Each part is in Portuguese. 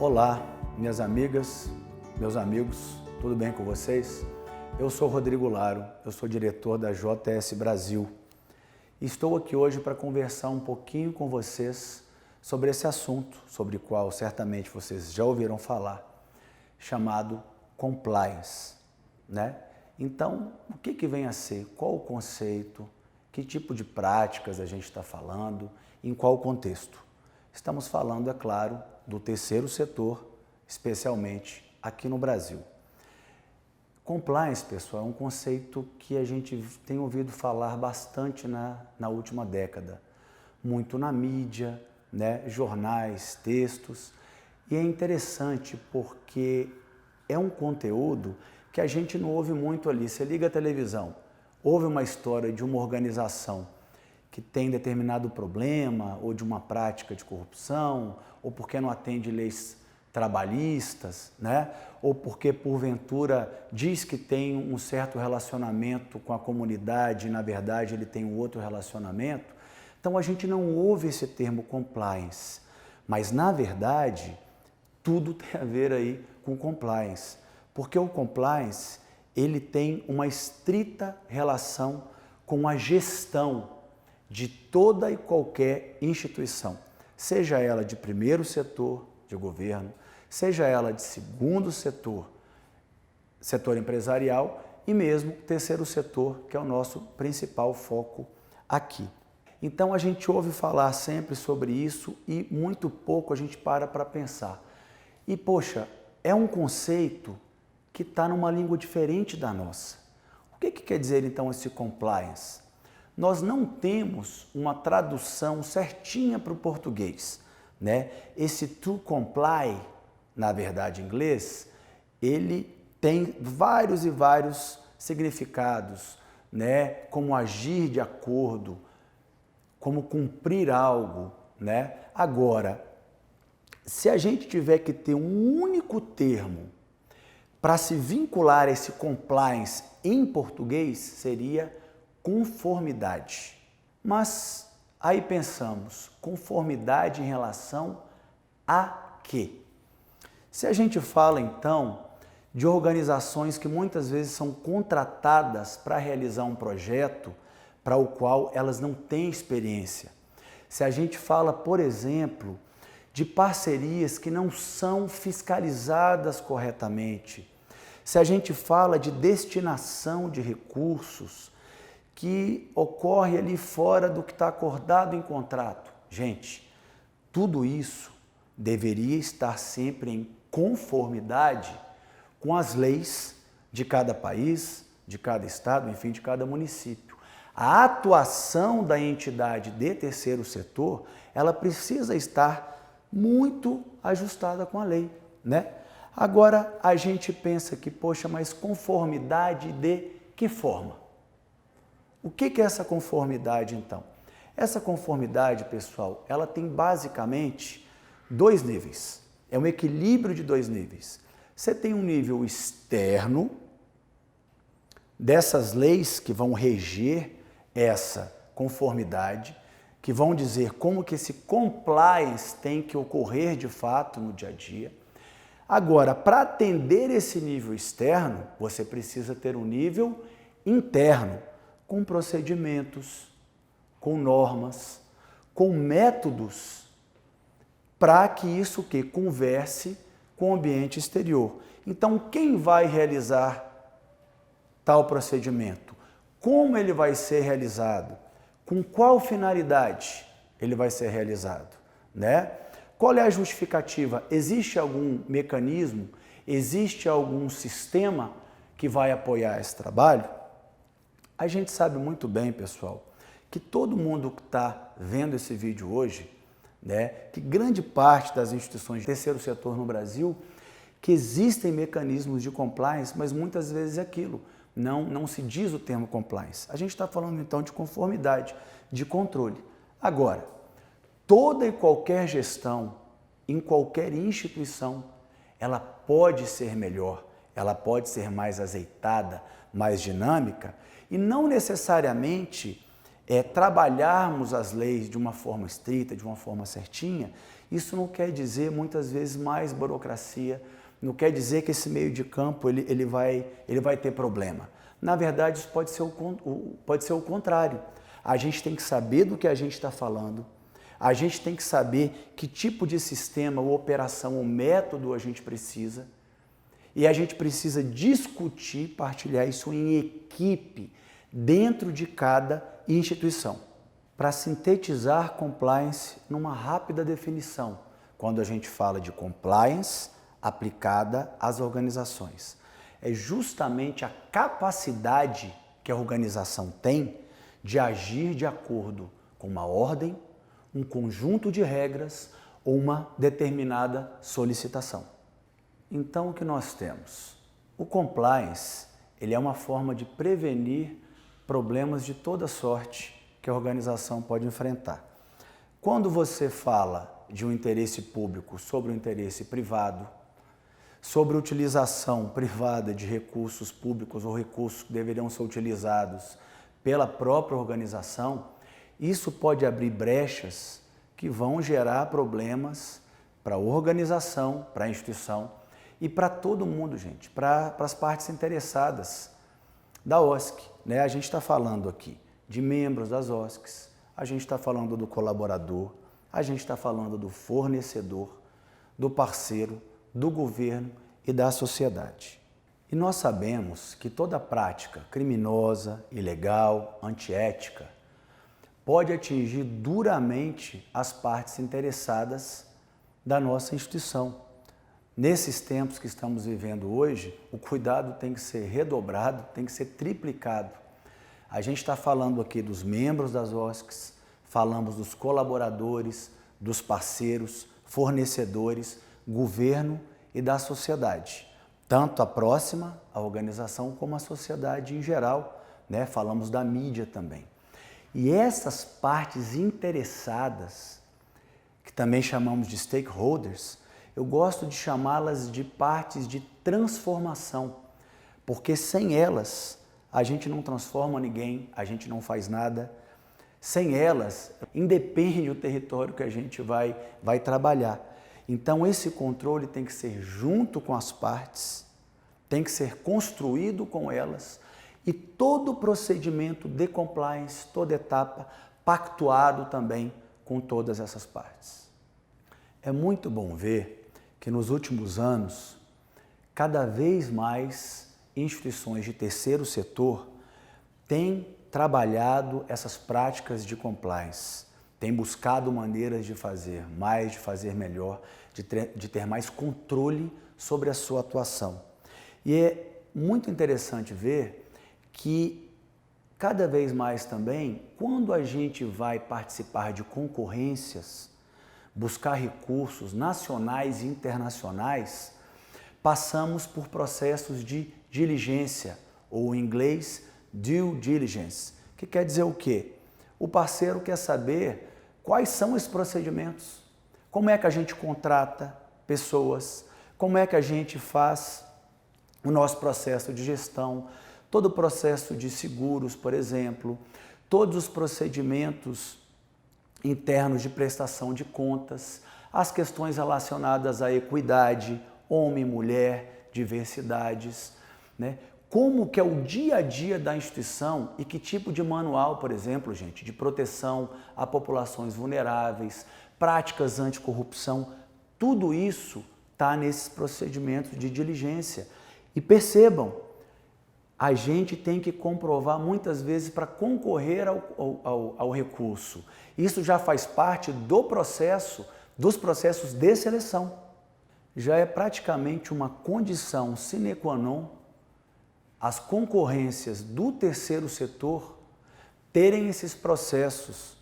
Olá, minhas amigas, meus amigos, tudo bem com vocês? Eu sou Rodrigo Laro, eu sou diretor da JS Brasil. Estou aqui hoje para conversar um pouquinho com vocês sobre esse assunto, sobre o qual certamente vocês já ouviram falar, chamado compliance, né? Então, o que vem a ser? Qual o conceito? Que tipo de práticas a gente está falando? Em qual contexto? Estamos falando, é claro, do terceiro setor, especialmente aqui no Brasil. Compliance, pessoal, é um conceito que a gente tem ouvido falar bastante na última década. Muito na mídia, né? Jornais, textos. E é interessante porque é um conteúdo que a gente não ouve muito ali. Você liga a televisão, ouve uma história de uma organização que tem determinado problema, ou de uma prática de corrupção, ou porque não atende leis trabalhistas, né? Ou porque porventura diz que tem um certo relacionamento com a comunidade e na verdade ele tem um outro relacionamento. Então a gente não ouve esse termo compliance, mas na verdade tudo tem a ver aí com compliance, porque o compliance ele tem uma estrita relação com a gestão de toda e qualquer instituição, seja ela de primeiro setor de governo, seja ela de segundo setor, setor empresarial e mesmo terceiro setor, que é o nosso principal foco aqui. Então a gente ouve falar sempre sobre isso e muito pouco a gente para pensar. E poxa, é um conceito que está numa língua diferente da nossa. O que quer dizer então esse compliance? Nós não temos uma tradução certinha para o português, né? Esse to comply, na verdade em inglês, ele tem vários e vários significados, né? Como agir de acordo, como cumprir algo, né? Agora, se a gente tiver que ter um único termo para se vincular a esse compliance em português, seria conformidade. Mas aí pensamos, conformidade em relação a quê? Se a gente fala então de organizações que muitas vezes são contratadas para realizar um projeto para o qual elas não têm experiência. Se a gente fala, por exemplo, de parcerias que não são fiscalizadas corretamente. Se a gente fala de destinação de recursos que ocorre ali fora do que está acordado em contrato. Gente, tudo isso deveria estar sempre em conformidade com as leis de cada país, de cada estado, enfim, de cada município. A atuação da entidade de terceiro setor, ela precisa estar muito ajustada com a lei, né? Agora, a gente pensa que, poxa, mas conformidade de que forma? O que é essa conformidade, então? Essa conformidade, pessoal, ela tem basicamente dois níveis. É um equilíbrio de dois níveis. Você tem um nível externo, dessas leis que vão reger essa conformidade, que vão dizer como que esse compliance tem que ocorrer de fato no dia a dia. Agora, para atender esse nível externo, você precisa ter um nível interno, com procedimentos, com normas, com métodos, para que isso converse com o ambiente exterior. Então, quem vai realizar tal procedimento? Como ele vai ser realizado? Com qual finalidade ele vai ser realizado, né? Qual é a justificativa? Existe algum mecanismo? Existe algum sistema que vai apoiar esse trabalho? A gente sabe muito bem, pessoal, que todo mundo que está vendo esse vídeo hoje, né, que grande parte das instituições de terceiro setor no Brasil, que existem mecanismos de compliance, mas muitas vezes é aquilo, não se diz o termo compliance. A gente está falando então de conformidade, de controle. Agora, Toda e qualquer gestão, em qualquer instituição, ela pode ser melhor, ela pode ser mais azeitada, mais dinâmica, e não necessariamente trabalharmos as leis de uma forma estrita, de uma forma certinha. Isso não quer dizer, muitas vezes, mais burocracia, não quer dizer que esse meio de campo ele vai ter problema. Na verdade, isso pode ser o contrário. A gente tem que saber do que a gente está falando, a gente tem que saber que tipo de sistema, ou operação, ou método a gente precisa, e a gente precisa discutir, partilhar isso em equipe, dentro de cada instituição. Para sintetizar compliance numa rápida definição, quando a gente fala de compliance aplicada às organizações, é justamente a capacidade que a organização tem de agir de acordo com uma ordem, um conjunto de regras ou uma determinada solicitação. Então, o que nós temos? O compliance, ele é uma forma de prevenir problemas de toda sorte que a organização pode enfrentar. Quando você fala de um interesse público sobre o interesse privado, sobre a utilização privada de recursos públicos ou recursos que deveriam ser utilizados pela própria organização, isso pode abrir brechas que vão gerar problemas para a organização, para a instituição e para todo mundo, gente, para as partes interessadas da OSC. Né? A gente está falando aqui de membros das OSCs, a gente está falando do colaborador, a gente está falando do fornecedor, do parceiro, do governo e da sociedade. E nós sabemos que toda prática criminosa, ilegal, antiética, pode atingir duramente as partes interessadas da nossa instituição. Nesses tempos que estamos vivendo hoje, o cuidado tem que ser redobrado, tem que ser triplicado. A gente está falando aqui dos membros das OSCs, falamos dos colaboradores, dos parceiros, fornecedores, governo e da sociedade. Tanto a próxima, a organização, como a sociedade em geral, né? Falamos da mídia também. E essas partes interessadas, que também chamamos de stakeholders, eu gosto de chamá-las de partes de transformação, porque sem elas a gente não transforma ninguém, a gente não faz nada. Sem elas, independe do território que a gente vai trabalhar. Então esse controle tem que ser junto com as partes, tem que ser construído com elas, e todo o procedimento de compliance, toda etapa, pactuado também com todas essas partes. É muito bom ver que nos últimos anos, cada vez mais instituições de terceiro setor têm trabalhado essas práticas de compliance, têm buscado maneiras de fazer mais, de fazer melhor, de ter mais controle sobre a sua atuação. E é muito interessante ver que cada vez mais também, quando a gente vai participar de concorrências, buscar recursos nacionais e internacionais, passamos por processos de diligência, ou em inglês, due diligence, que quer dizer o quê? O parceiro quer saber quais são esses procedimentos, como é que a gente contrata pessoas, como é que a gente faz o nosso processo de gestão, todo o processo de seguros, por exemplo, todos os procedimentos internos de prestação de contas, as questões relacionadas à equidade, homem, mulher, diversidades, né? Como que é o dia a dia da instituição e que tipo de manual, por exemplo, gente, de proteção a populações vulneráveis, práticas anticorrupção, tudo isso está nesses procedimentos de diligência. E percebam, a gente tem que comprovar muitas vezes para concorrer ao recurso. Isso já faz parte dos processos de seleção. Já é praticamente uma condição sine qua non as concorrências do terceiro setor terem esses processos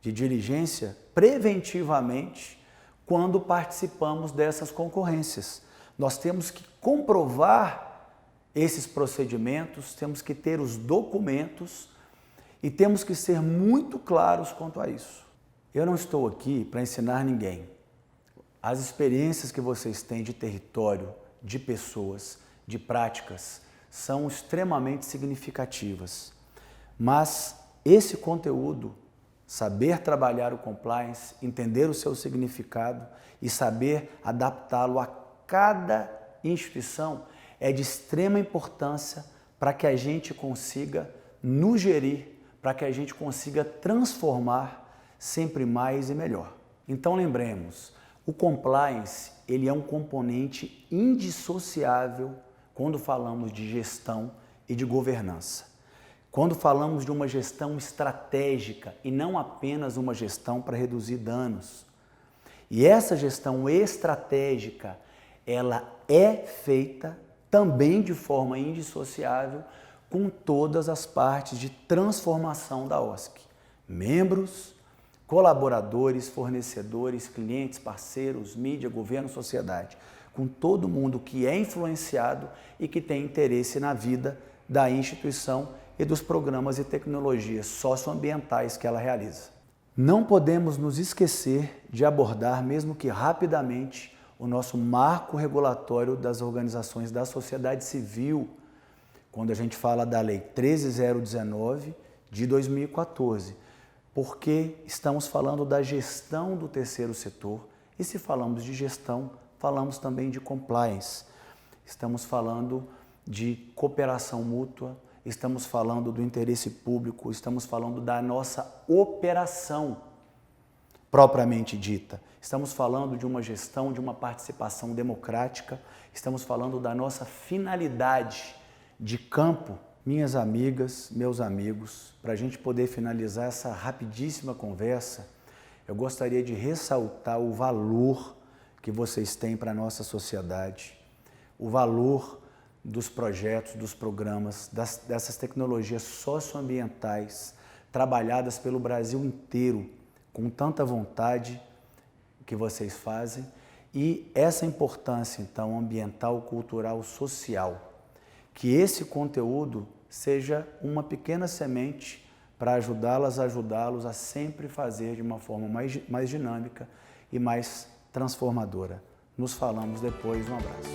de diligência preventivamente quando participamos dessas concorrências. Nós temos que comprovar esses procedimentos, temos que ter os documentos e temos que ser muito claros quanto a isso. Eu não estou aqui para ensinar ninguém. As experiências que vocês têm de território, de pessoas, de práticas, são extremamente significativas. Mas esse conteúdo, saber trabalhar o compliance, entender o seu significado e saber adaptá-lo a cada instituição é de extrema importância para que a gente consiga nos gerir, para que a gente consiga transformar sempre mais e melhor. Então lembremos, o compliance ele é um componente indissociável quando falamos de gestão e de governança. Quando falamos de uma gestão estratégica e não apenas uma gestão para reduzir danos. E essa gestão estratégica, ela é feita também de forma indissociável com todas as partes de transformação da OSC. Membros, colaboradores, fornecedores, clientes, parceiros, mídia, governo, sociedade. Com todo mundo que é influenciado e que tem interesse na vida da instituição e dos programas e tecnologias socioambientais que ela realiza. Não podemos nos esquecer de abordar, mesmo que rapidamente, o nosso marco regulatório das organizações da sociedade civil, quando a gente fala da Lei 13.019 de 2014, porque estamos falando da gestão do terceiro setor e se falamos de gestão, falamos também de compliance. Estamos falando de cooperação mútua, estamos falando do interesse público, estamos falando da nossa operação propriamente dita. Estamos falando de uma gestão, de uma participação democrática, estamos falando da nossa finalidade de campo. Minhas amigas, meus amigos, para a gente poder finalizar essa rapidíssima conversa, eu gostaria de ressaltar o valor que vocês têm para a nossa sociedade, o valor dos projetos, dos programas, dessas tecnologias socioambientais trabalhadas pelo Brasil inteiro, com tanta vontade que vocês fazem, e essa importância, então, ambiental, cultural, social. Que esse conteúdo seja uma pequena semente para ajudá-los a sempre fazer de uma forma mais dinâmica e mais transformadora. Nos falamos depois, um abraço.